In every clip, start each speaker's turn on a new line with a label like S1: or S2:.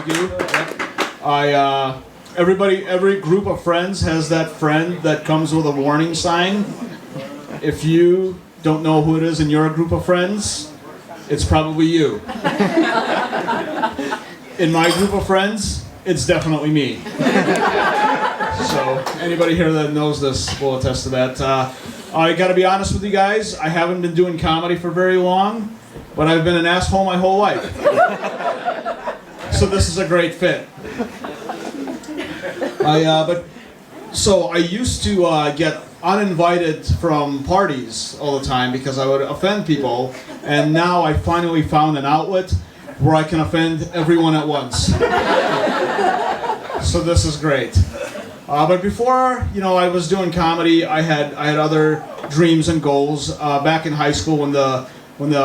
S1: do. Yep. Every group of friends has that friend that comes with a warning sign. If you don't know who it is in your group of friends, it's probably you. In my group of friends, it's definitely me. So anybody here that knows this will attest to that. I got to be honest with you guys, I haven't been doing comedy for very long, but I've been an asshole my whole life. So this is a great fit. So I used to get uninvited from parties all the time because I would offend people, and now I finally found an outlet where I can offend everyone at once. So this is great. But before, I was doing comedy, I had other dreams and goals. Back in high school, when the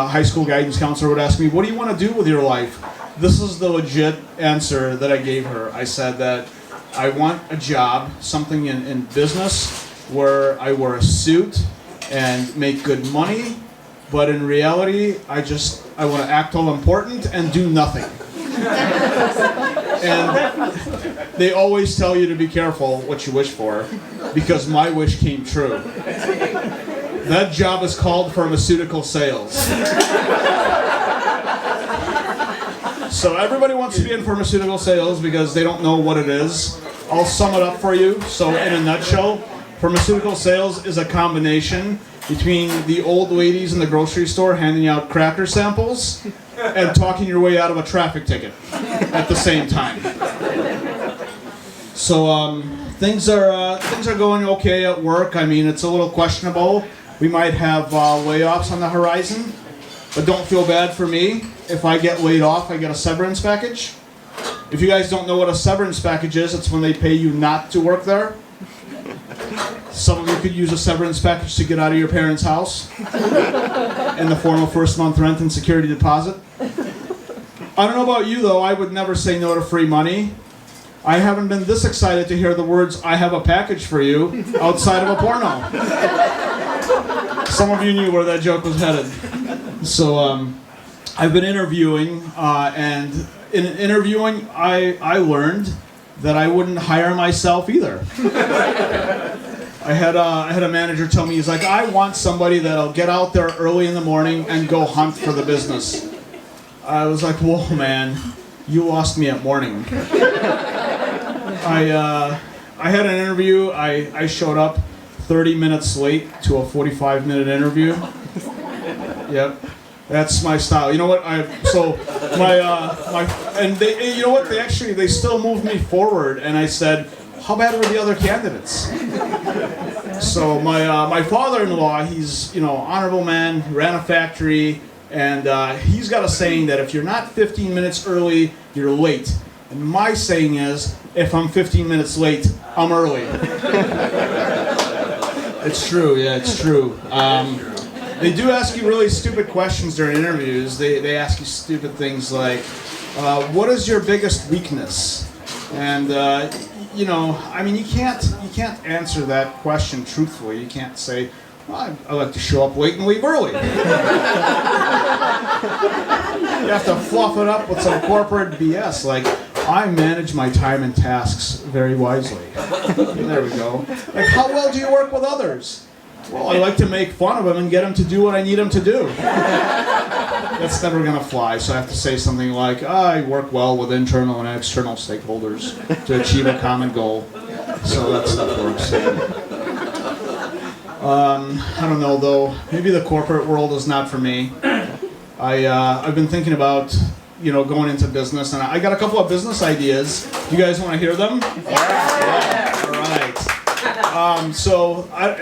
S1: high school guidance counselor would ask me, "What do you want to do with your life?" This is the legit answer that I gave her. I said that I want a job, something in business, where I wear a suit and make good money, but in reality, I want to act all important and do nothing. And they always tell you to be careful what you wish for, because my wish came true. That job is called pharmaceutical sales. So everybody wants to be in pharmaceutical sales because they don't know what it is. I'll sum it up for you. So in a nutshell, pharmaceutical sales is a combination between the old ladies in the grocery store handing out cracker samples and talking your way out of a traffic ticket at the same time. So things are going okay at work. I mean, it's a little questionable. We might have layoffs on the horizon, but don't feel bad for me. If I get laid off, I get a severance package. If you guys don't know what a severance package is, it's when they pay you not to work there. Some of you could use a severance package to get out of your parents' house in the form of first month rent and security deposit. I don't know about you though, I would never say no to free money. I haven't been this excited to hear the words, "I have a package for you," outside of a porno. Some of you knew where that joke was headed. So I've been interviewing, and in interviewing I learned that I wouldn't hire myself either. I had a manager tell me, he's like, "I want somebody that'll get out there early in the morning and go hunt for the business." I was like, "Whoa, man, you lost me at morning." I had an interview. I showed up 30 minutes late to a 45-minute interview. Yep. That's my style. You know what? They still moved me forward, and I said, "How bad were the other candidates?" So my father-in-law, he's honorable man, ran a factory, and he's got a saying that if you're not 15 minutes early, you're late. And my saying is, if I'm 15 minutes late, I'm early. It's true. Yeah, it's true. They do ask you really stupid questions during interviews. They ask you stupid things like, "What is your biggest weakness?" And you can't answer that question truthfully. You can't say, "Well, I like to show up late and leave early." You have to fluff it up with some corporate BS like, "I manage my time and tasks very wisely." There we go. Like, "How well do you work with others?" "Well, I like to make fun of them and get them to do what I need them to do." That's never going to fly, so I have to say something like, "I work well with internal and external stakeholders to achieve a common goal." So that stuff works. I don't know, though. Maybe the corporate world is not for me. I've been thinking about going into business, and I got a couple of business ideas. You guys want to hear them? Yeah. All right.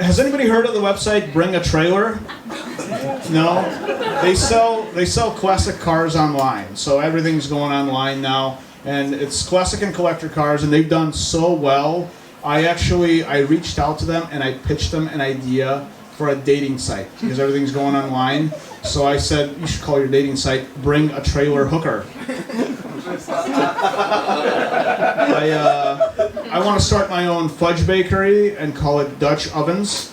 S1: Has anybody heard of the website Bring a Trailer? No? They sell classic cars online. So everything's going online now, and it's classic and collector cars, and they've done so well. I reached out to them and I pitched them an idea for a dating site because everything's going online. So I said, "You should call your dating site Bring a Trailer Hooker." I want to start my own fudge bakery and call it Dutch Ovens.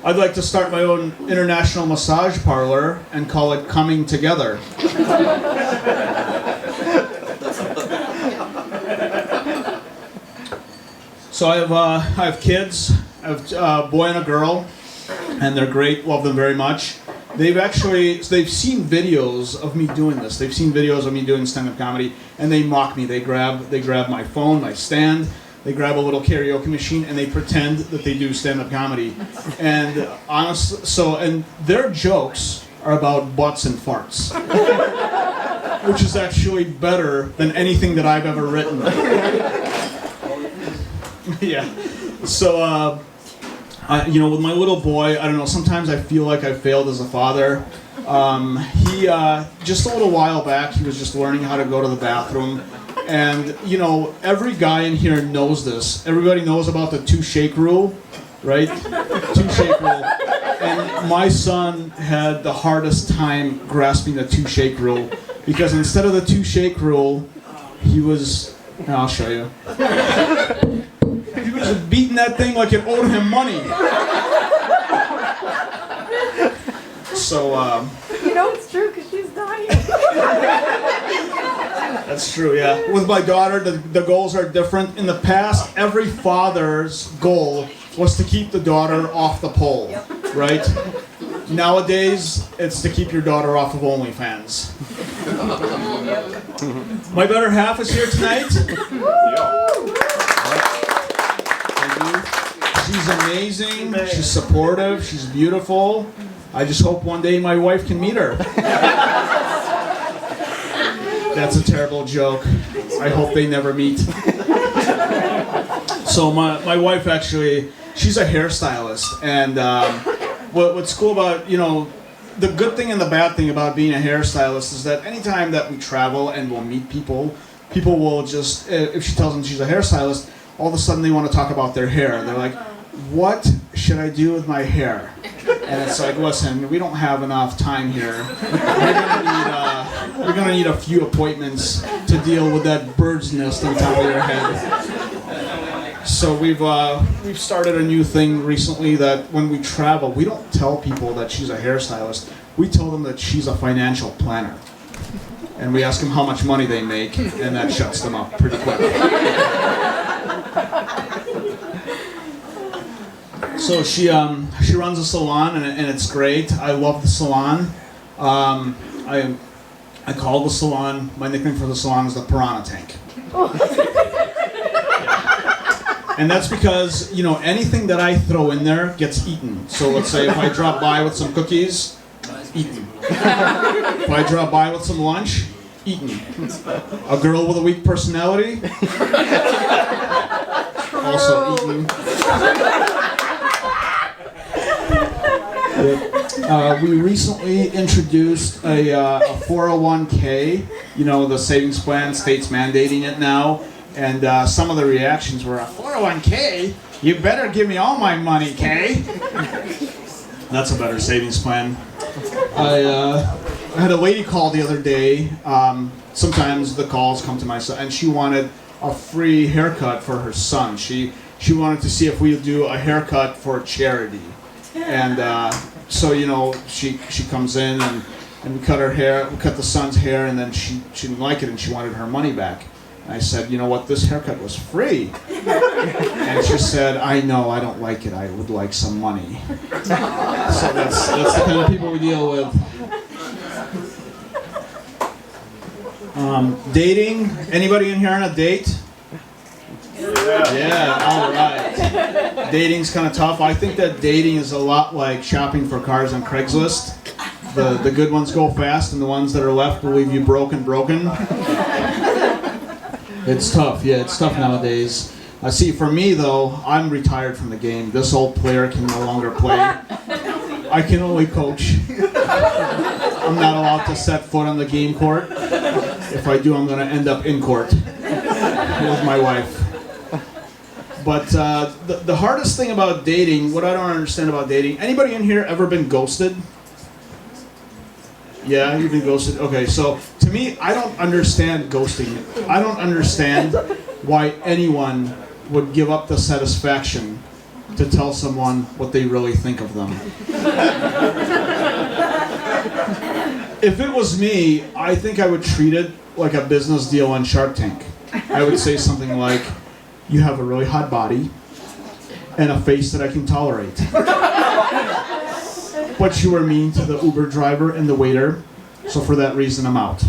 S1: I'd like to start my own international massage parlor and call it Coming Together. So I have kids. I have a boy and a girl, and they're great. Love them very much. They've seen videos of me doing this. They've seen videos of me doing stand-up comedy, and they mock me. They grab my phone, my stand. They grab a little karaoke machine and they pretend that they do stand-up comedy. And honestly, and their jokes are about butts and farts, which is actually better than anything that I've ever written. Yeah. So, with my little boy, I don't know, sometimes I feel like I failed as a father. He, just a little while back, he was just learning how to go to the bathroom. And, every guy in here knows this. Everybody knows about the 2-shake rule, right? 2-shake rule. And my son had the hardest time grasping the 2-shake rule. Because instead of the 2-shake rule, he was... I'll show you. He was beating that thing like it owed him money. So,
S2: it's true because she's dying.
S1: That's true, yeah. With my daughter, the goals are different. In the past, every father's goal was to keep the daughter off the pole, right? Nowadays, it's to keep your daughter off of OnlyFans. My better half is here tonight. She's amazing, she's supportive, she's beautiful. I just hope one day my wife can meet her. That's a terrible joke. I hope they never meet. So my wife actually, she's a hairstylist. And what's cool about, the good thing and the bad thing about being a hairstylist is that anytime that we travel and we'll meet people will just, if she tells them she's a hairstylist, all of a sudden they want to talk about their hair. They're like, what should I do with my hair? And it's like, listen, we don't have enough time here. We're gonna need a few appointments to deal with that bird's nest on top of your head. So we've started a new thing recently that when we travel, we don't tell people that she's a hairstylist. We tell them that she's a financial planner. And we ask them how much money they make, and that shuts them up pretty quick. So she runs a salon and it's great. I love the salon. I call the salon, my nickname for the salon is the Piranha Tank. And that's because, anything that I throw in there gets eaten. So let's say if I drop by with some cookies, eaten. If I drop by with some lunch, eaten. A girl with a weak personality, also eaten. We recently introduced a 401k, the savings plan, state's mandating it now, and some of the reactions were, a 401k? You better give me all my money, Kay. That's a better savings plan. I had a lady call the other day, sometimes the calls come to my son, and she wanted a free haircut for her son. She wanted to see if we would do a haircut for charity. And so she comes in and we cut her hair, we cut the son's hair, and then she didn't like it and she wanted her money back. And I said, you know what, this haircut was free. And she said, I know, I don't like it, I would like some money. So that's the kind of people we deal with. Dating, anybody in here on a date? Yeah, all right. Dating's kind of tough. I think that dating is a lot like shopping for cars on Craigslist. The good ones go fast, and the ones that are left will leave you broken. It's tough. Yeah, it's tough nowadays. See, for me though, I'm retired from the game. This old player can no longer play. I can only coach. I'm not allowed to set foot on the game court. If I do, I'm going to end up in court with my wife. But the hardest thing about dating, what I don't understand about dating, anybody in here ever been ghosted? Yeah, you've been ghosted? Okay, so to me, I don't understand ghosting. I don't understand why anyone would give up the satisfaction to tell someone what they really think of them. If it was me, I think I would treat it like a business deal on Shark Tank. I would say something like, you have a really hot body and a face that I can tolerate. But you were mean to the Uber driver and the waiter, so for that reason I'm out.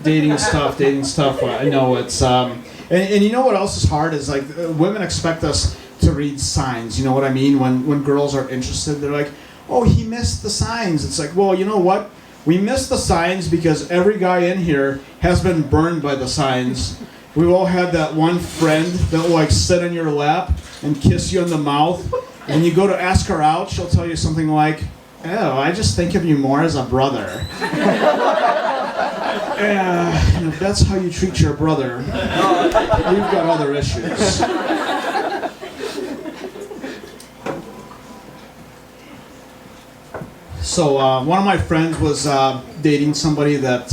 S1: Dating stuff. I know it's and you know what else is hard is like women expect us to read signs. You know what I mean? When girls are interested, they're like, "Oh, he missed the signs." It's like, well, you know what? We missed the signs because every guy in here has been burned by the signs. We've all had that one friend that will like sit in your lap and kiss you in the mouth. And you go to ask her out, she'll tell you something like, "Oh, I just think of you more as a brother." And if that's how you treat your brother, you've got other issues. So one of my friends was dating somebody that,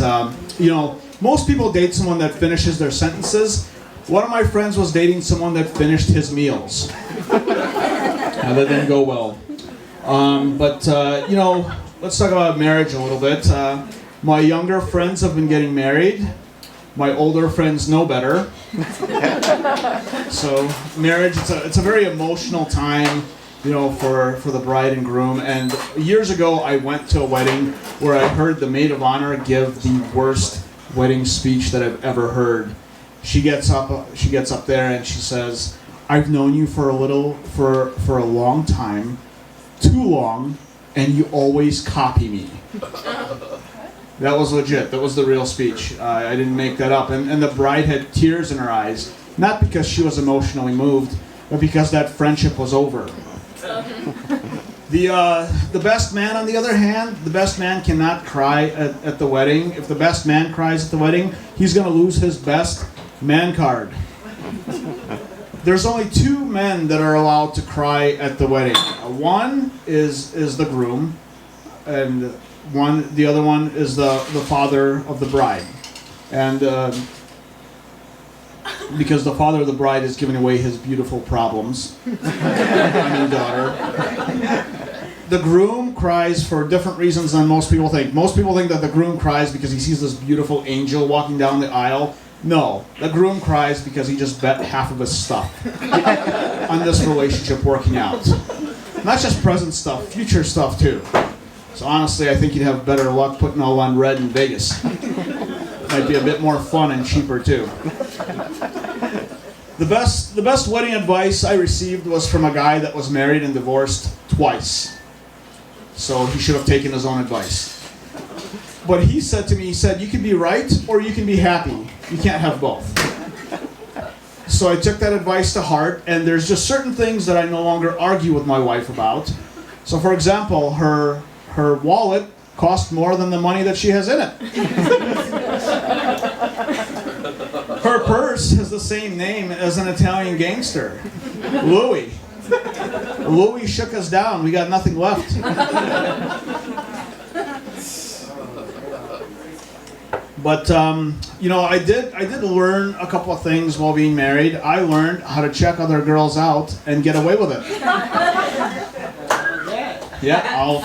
S1: most people date someone that finishes their sentences. One of my friends was dating someone that finished his meals. That didn't go well. Let's talk about marriage a little bit. My younger friends have been getting married. My older friends know better. So marriage, it's a very emotional time, for the bride and groom. And years ago, I went to a wedding where I heard the maid of honor give the worst wedding speech that I've ever heard. She gets up there and she says, "I've known you for a long time, too long, and you always copy me." That was legit. That was the real speech. I didn't make that up. And the bride had tears in her eyes, not because she was emotionally moved, but because that friendship was over. The best man, on the other hand, the best man cannot cry at the wedding. If the best man cries at the wedding, he's going to lose his best man card. There's only two men that are allowed to cry at the wedding. One is the groom, and the other one is the father of the bride. And because the father of the bride is giving away his beautiful problems, daughter. The groom cries for different reasons than most people think. Most people think that the groom cries because he sees this beautiful angel walking down the aisle. No, the groom cries because he just bet half of his stuff on this relationship working out. Not just present stuff, future stuff too. So honestly, I think you'd have better luck putting all on red in Vegas. Might be a bit more fun and cheaper too. The best wedding advice I received was from a guy that was married and divorced twice. So he should have taken his own advice. But he said to me, you can be right or you can be happy. You can't have both. So I took that advice to heart, and there's just certain things that I no longer argue with my wife about. So for example, her wallet cost more than the money that she has in it. Her purse has the same name as an Italian gangster, Louis. Louis shook us down. We got nothing left. But I did learn a couple of things while being married. I learned how to check other girls out and get away with it. Yeah, I'll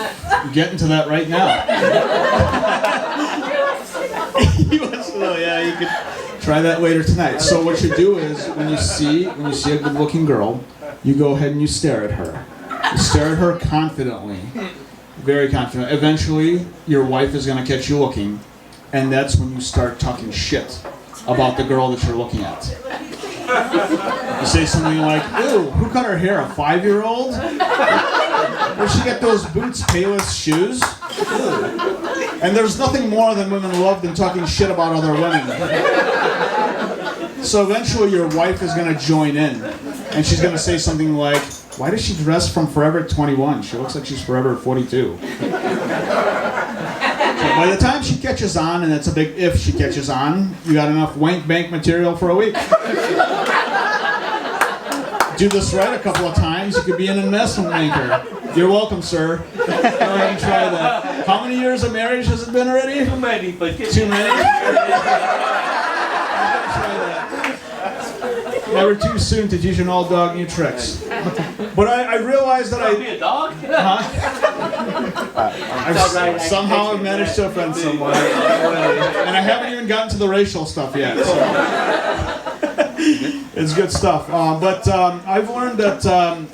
S1: get into that right now. He wants to know. Yeah, you could try that later tonight. So what you do is when you see a good-looking girl, you go ahead and you stare at her. You stare at her confidently, very confident. Eventually, your wife is going to catch you looking. And that's when you start talking shit about the girl that you're looking at. You say something like, "Ooh, who cut her hair? A 5-year-old? Where'd she get those Boots Payless shoes?" Ew. And there's nothing more than women love than talking shit about other women. So eventually your wife is going to join in. And she's going to say something like, "Why does she dress from Forever 21? She looks like she's Forever 42. By the time she catches on, and it's a big if she catches on, you got enough wank bank material for a week. Do this right a couple of times, you could be an investment banker. You're welcome, sir. Go ahead and try that. How many years of marriage has it been already?
S3: Too many, but
S1: Too many? Never too soon to teach an old dog new tricks. But I realized that
S3: be a dog?
S1: Huh? I've somehow I've managed to offend someone, and I haven't even gotten to the racial stuff yet. So. It's good stuff. But I've learned that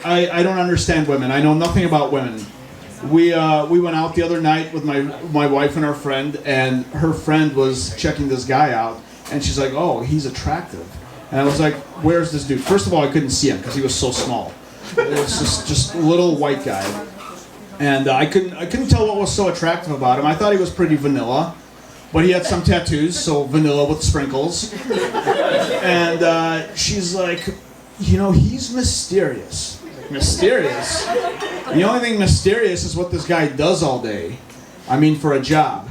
S1: I don't understand women. I know nothing about women. We went out the other night with my wife and our friend, and her friend was checking this guy out, and she's like, "Oh, he's attractive." And I was like, "Where's this dude?" First of all, I couldn't see him because he was so small. It was just a little white guy, and I couldn't tell what was so attractive about him. I thought he was pretty vanilla, but he had some tattoos, so vanilla with sprinkles. And she's like, "You know, he's mysterious." Mysterious? The only thing mysterious is what this guy does all day. I mean, for a job.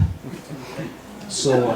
S1: So